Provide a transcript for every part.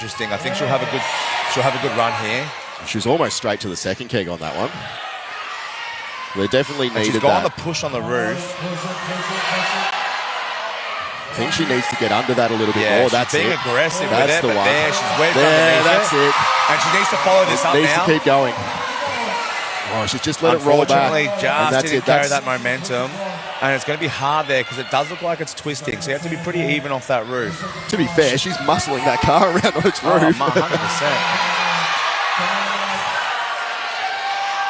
interesting. I think she'll have a good run here. She was almost straight to the second keg on that one. They definitely needed that. She's got on the push on the roof. I think she needs to get under that a little bit more. That's being it. aggressive That's with it, the but one. there, she's wedged there, underneath that's it. And she needs to follow this up needs now. to keep going. Oh, she's just let it roll back. Unfortunately, just didn't carry That's that momentum. And it's going to be hard there because it does look like it's twisting. So you have to be pretty even off that roof. To be fair, she's muscling that car around on its roof. 100%.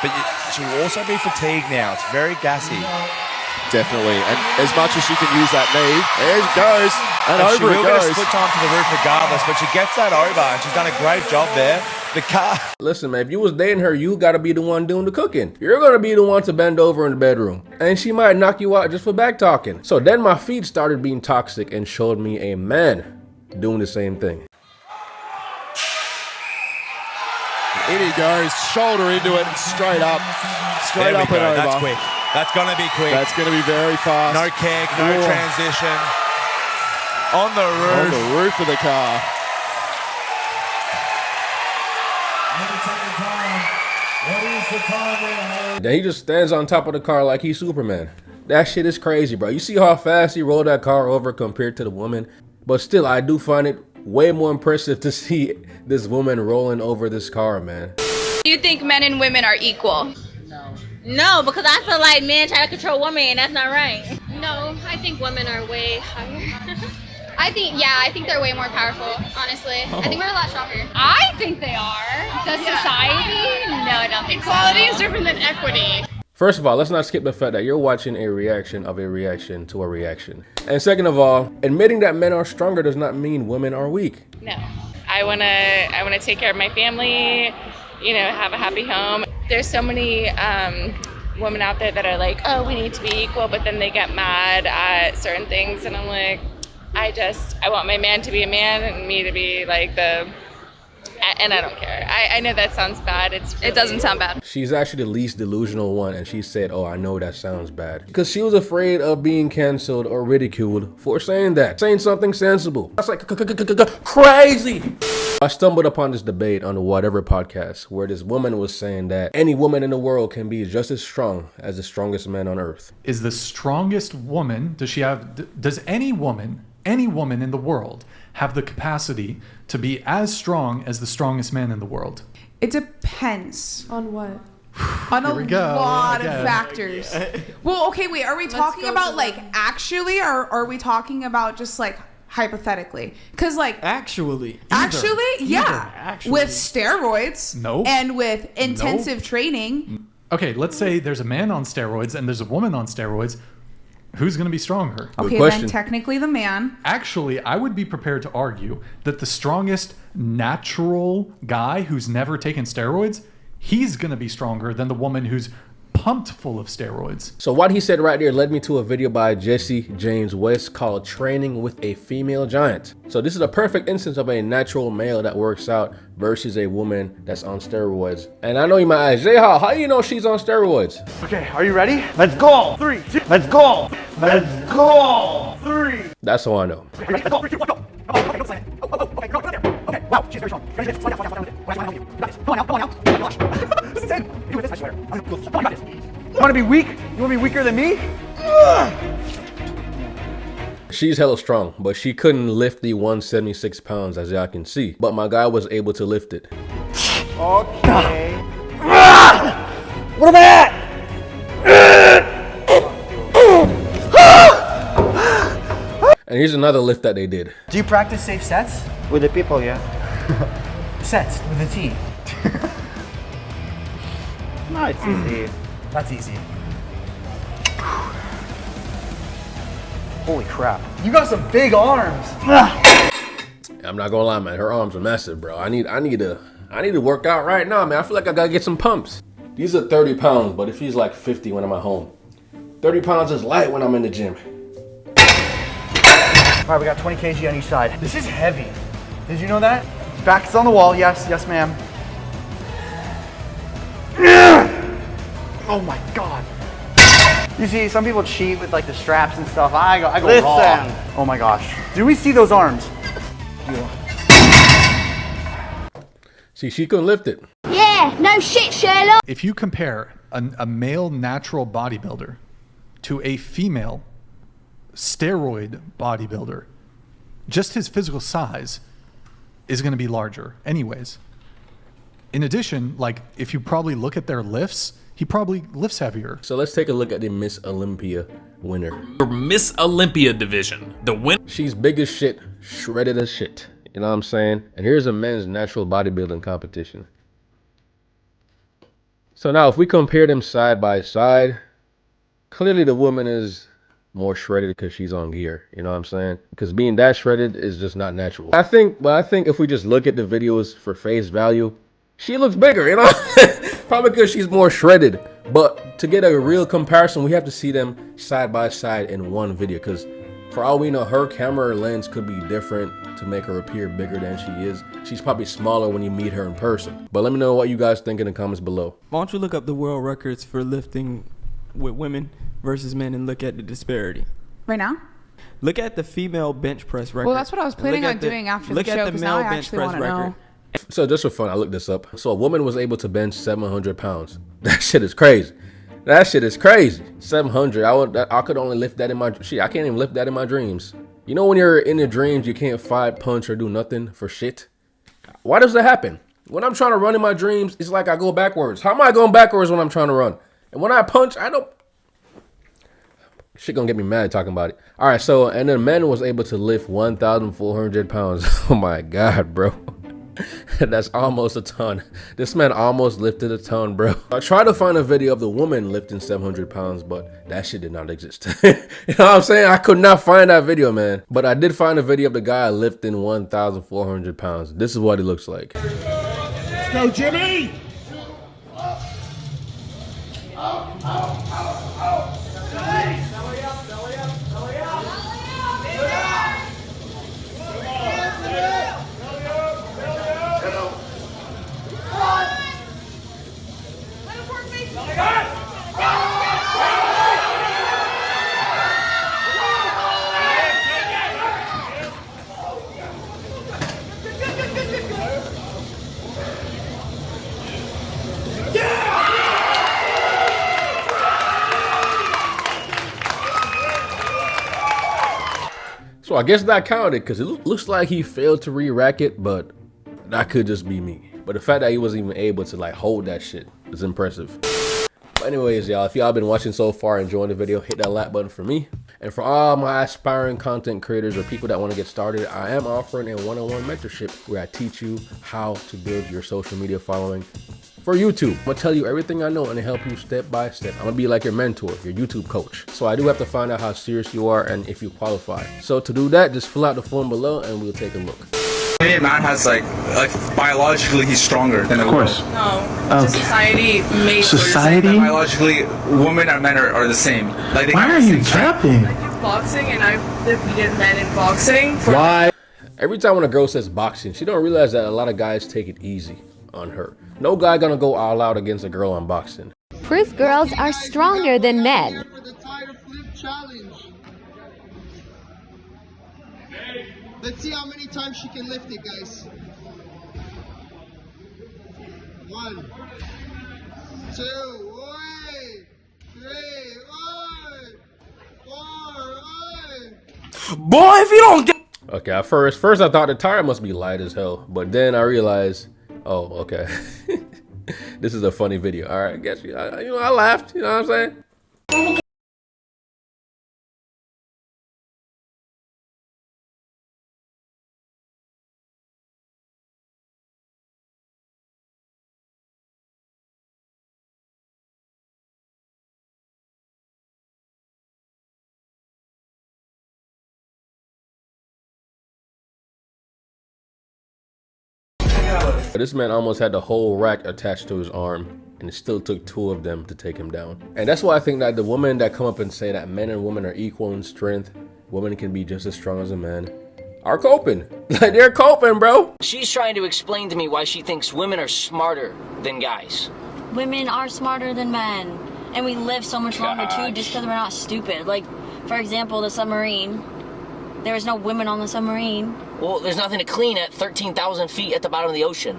But she will also be fatigued now. It's very gassy. Definitely. And as much as she can use that knee, there she goes. And over she will it goes. get a split time to the roof regardless, but she gets that over, and she's done a great job there. The car... Listen, man, if you was dating her, you got to be the one doing the cooking. You're going to be the one to bend over in the bedroom. And she might knock you out just for back talking. So then my feed started being toxic and showed me a man doing the same thing. In he goes, shoulder into it, straight up. Straight up and over. That's quick. That's going to be quick. That's going to be very fast. No keg, no transition. On the roof. On the roof of the car. Then he just stands on top of the car like he's Superman. That shit is crazy, bro. You see how fast he rolled that car over compared to the woman? But still, I do find it way more impressive to see this woman rolling over this car, man. Do you think men and women are equal? No, because I feel like men try to control women, and that's not right. No, I think women are way higher. I think they're way more powerful, honestly. I think we're a lot stronger. I think they are. Does society? No, I don't think Equality so. is different than equity. First of all, let's not skip the fact that you're watching a reaction of a reaction to a reaction. And second of all, admitting that men are stronger does not mean women are weak. No, I wanna take care of my family, you know, have a happy home. There's so many women out there that are like, oh, we need to be equal, but then they get mad at certain things, and I'm like, I want my man to be a man and me to be like and I don't care. I know that sounds bad. It doesn't sound bad. She's actually the least delusional one, and she said, oh, I know that sounds bad. Because she was afraid of being canceled or ridiculed for saying that. Saying something sensible. That's like crazy. I stumbled upon this debate on the Whatever podcast where this woman was saying that any woman in the world can be just as strong as the strongest man on earth. Is the strongest woman, does any woman in the world have the capacity to be as strong as the strongest man in the world? It depends. On what? On a lot of factors. Well, okay, wait, are we talking about like actually, or are we talking about just like hypothetically? Because like Actually, yeah. With steroids Nope. and with intensive training. Okay, let's say there's a man on steroids and there's a woman on steroids. Who's going to be stronger? Okay, then technically the man. Actually, I would be prepared to argue that the strongest natural guy who's never taken steroids, he's going to be stronger than the woman who's pumped full of steroids. So what he said right there led me to a video by Jesse James West called Training with a Female Giant. So this is a perfect instance of a natural male that works out versus a woman that's on steroids. And I know you might ask, Jay, how do you know she's on steroids? Okay, are you ready? Let's go! 3, 2, let's go! Let's go! 3! That's all I know. Okay, let's go! 3, 2, 1, go! Okay, don't slam it. Okay, go there. Okay, wow, she's very strong. Ready, slow down, slow down, slow down. You got this. Come on now, come on now. Oh my gosh. This is insane. You do this, I swear. Come on, you got this. You want to be weak? You want to be weaker than me? She's hella strong, but she couldn't lift the 176 pounds as y'all can see. But my guy was able to lift it. Okay. What am I at? And here's another lift that they did. Do you practice safe sets? With the people, yeah. Sets with a T. No, it's easy. That's easy. Holy crap. You got some big arms. I'm not gonna lie, man. Her arms are massive, bro. I need to work out right now, man. I feel like I gotta get some pumps. These are 30 pounds, but it feels like 50 when I'm at home. 30 pounds is light when I'm in the gym. All right, we got 20 kg on each side. This is heavy. Did you know that? Back is on the wall. Yes, yes, ma'am. Oh my God. You see, some people cheat with like the straps and stuff. I go raw. Oh my gosh. Do we see those arms? See, she couldn't lift it. Yeah, no shit, Sherlock. If you compare a male natural bodybuilder to a female steroid bodybuilder, just his physical size is going to be larger anyways. In addition, like, if you probably look at their lifts, he probably lifts heavier. So let's take a look at the Miss Olympia winner. Miss Olympia division. The win. She's big as shit, shredded as shit. You know what I'm saying? And here's a men's natural bodybuilding competition. So now if we compare them side by side, clearly the woman is more shredded because she's on gear. You know what I'm saying? Because being that shredded is just not natural. I think if we just look at the videos for face value, she looks bigger, you know? Probably because she's more shredded. But to get a real comparison, we have to see them side by side in one video. Because for all we know, her camera lens could be different to make her appear bigger than she is. She's probably smaller when you meet her in person. But let me know what you guys think in the comments below. Why don't you look up the world records for lifting with women versus men and look at the disparity? Right now? Look at the female bench press record. Well, that's what I was planning on doing after the show, because now I actually want to know. So just for fun, I looked this up. So a woman was able to bench 700 pounds. That shit is crazy. That shit is crazy. 700. I could only lift that in my shit. I can't even lift that in my dreams. You know when you're in your dreams, you can't fight, punch, or do nothing for shit? Why does that happen? When I'm trying to run in my dreams, it's like I go backwards. How am I going backwards when I'm trying to run? And when I punch, I don't... Shit gonna get me mad talking about it. All right, so, and then men was able to lift 1,400 pounds. Oh my God, bro. That's almost a ton. This man almost lifted a ton, bro. I tried to find a video of the woman lifting 700 pounds, but that shit did not exist. You know what I'm saying? I could not find that video, man. But I did find a video of the guy lifting 1,400 pounds. This is what he looks like. Let's go, Jimmy! So I guess that counted because it looks like he failed to re-rack it, but that could just be me. But the fact that he wasn't even able to like hold that shit is impressive. But anyways, y'all, if y'all been watching so far, enjoying the video, hit that like button for me. And for all my aspiring content creators or people that want to get started, I am offering a one-on-one mentorship where I teach you how to build your social media following for YouTube. I'm gonna tell you everything I know and help you step by step. I'm gonna be like your mentor, your YouTube coach. So I do have to find out how serious you are and if you qualify. So to do that, just fill out the form below and we'll take a look. A man has like biologically he's stronger than a woman. Of course. No. Okay. Society makes society. Biologically, women and men are the same. Like they Why are you capping? I do boxing and I've defeated men in boxing. Why? Every time when a girl says boxing, she don't realize that a lot of guys take it easy on her. No guy gonna go all out against a girl on boxing. Proof girls are stronger than men. Let's see how many times she can lift it, guys. 1, 2, 3, 4, Boy, if you don't get... Okay, at first I thought the tire must be light as hell, but then I realized, oh, okay. This is a funny video. All right, I guess I laughed. You know what I'm saying? This man almost had the whole rack attached to his arm, and it still took 2 of them to take him down. And that's why I think that the women that come up and say that men and women are equal in strength, women can be just as strong as a man, are coping. Like, they're coping, bro. She's trying to explain to me why she thinks women are smarter than guys. Women are smarter than men, and we live so much longer too just because we're not stupid. Like, for example, the submarine. There was no women on the submarine. Well, there's nothing to clean at 13,000 feet at the bottom of the ocean.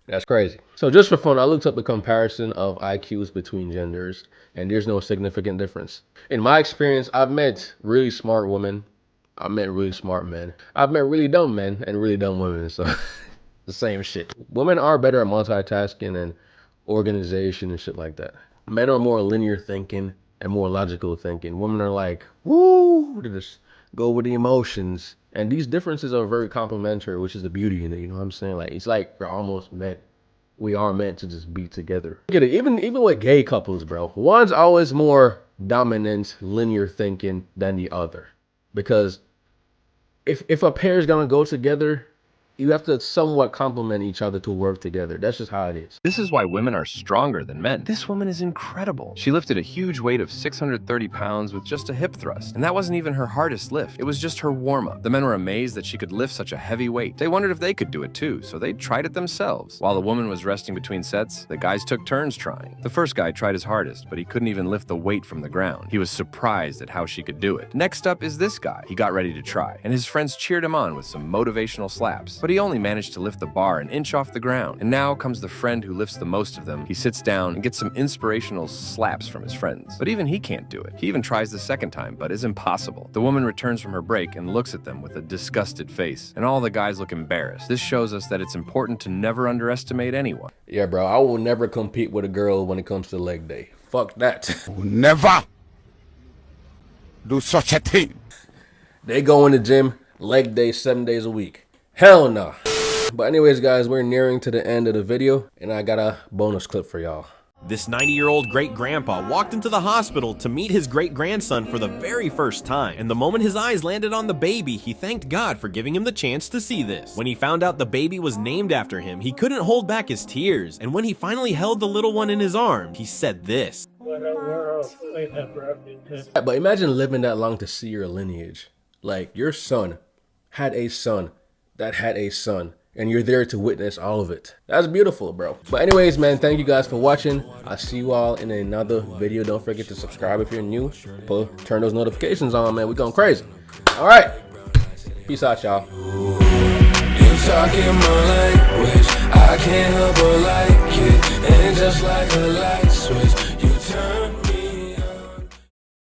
That's crazy. So just for fun, I looked up the comparison of IQs between genders, and there's no significant difference. In my experience, I've met really smart women. I've met really smart men. I've met really dumb men and really dumb women. So the same shit. Women are better at multitasking and organization and shit like that. Men are more linear thinking and more logical thinking. Women are like, woo, to just go with the emotions. And these differences are very complementary, which is the beauty in it. You know what I'm saying? Like, it's like we're almost meant. We are meant to just be together. Look at it, even with gay couples, bro. One's always more dominant, linear thinking than the other. Because if a pair is gonna go together, you have to somewhat complement each other to work together. That's just how it is. This is why women are stronger than men. This woman is incredible. She lifted a huge weight of 630 pounds with just a hip thrust. And that wasn't even her hardest lift. It was just her warm-up. The men were amazed that she could lift such a heavy weight. They wondered if they could do it too, so they tried it themselves. While the woman was resting between sets, the guys took turns trying. The first guy tried his hardest, but he couldn't even lift the weight from the ground. He was surprised at how she could do it. Next up is this guy. He got ready to try, and his friends cheered him on with some motivational slaps. But he only managed to lift the bar an inch off the ground. And now comes the friend who lifts the most of them. He sits down and gets some inspirational slaps from his friends. But even he can't do it. He even tries the second time, but is impossible. The woman returns from her break and looks at them with a disgusted face. And all the guys look embarrassed. This shows us that it's important to never underestimate anyone. Yeah, bro, I will never compete with a girl when it comes to leg day. Fuck that. Never do such a thing. They go in the gym, leg day 7 days a week. Hell no. But anyways, guys, we're nearing to the end of the video, and I got a bonus clip for y'all. This 90-year-old great-grandpa walked into the hospital to meet his great-grandson for the very first time, and the moment his eyes landed on the baby, he thanked God for giving him the chance to see this. When he found out the baby was named after him, he couldn't hold back his tears, and when he finally held the little one in his arms, he said this. But imagine living that long to see your lineage. Like, your son had a son that had a son, and you're there to witness all of it. That's beautiful, bro. But anyways, man, thank you guys for watching. I'll see you all in another video. Don't forget to subscribe if you're new. Turn those notifications on, man. We're going crazy. All right. Peace out, y'all. You talking my language, I can't help but like it, and just like a light.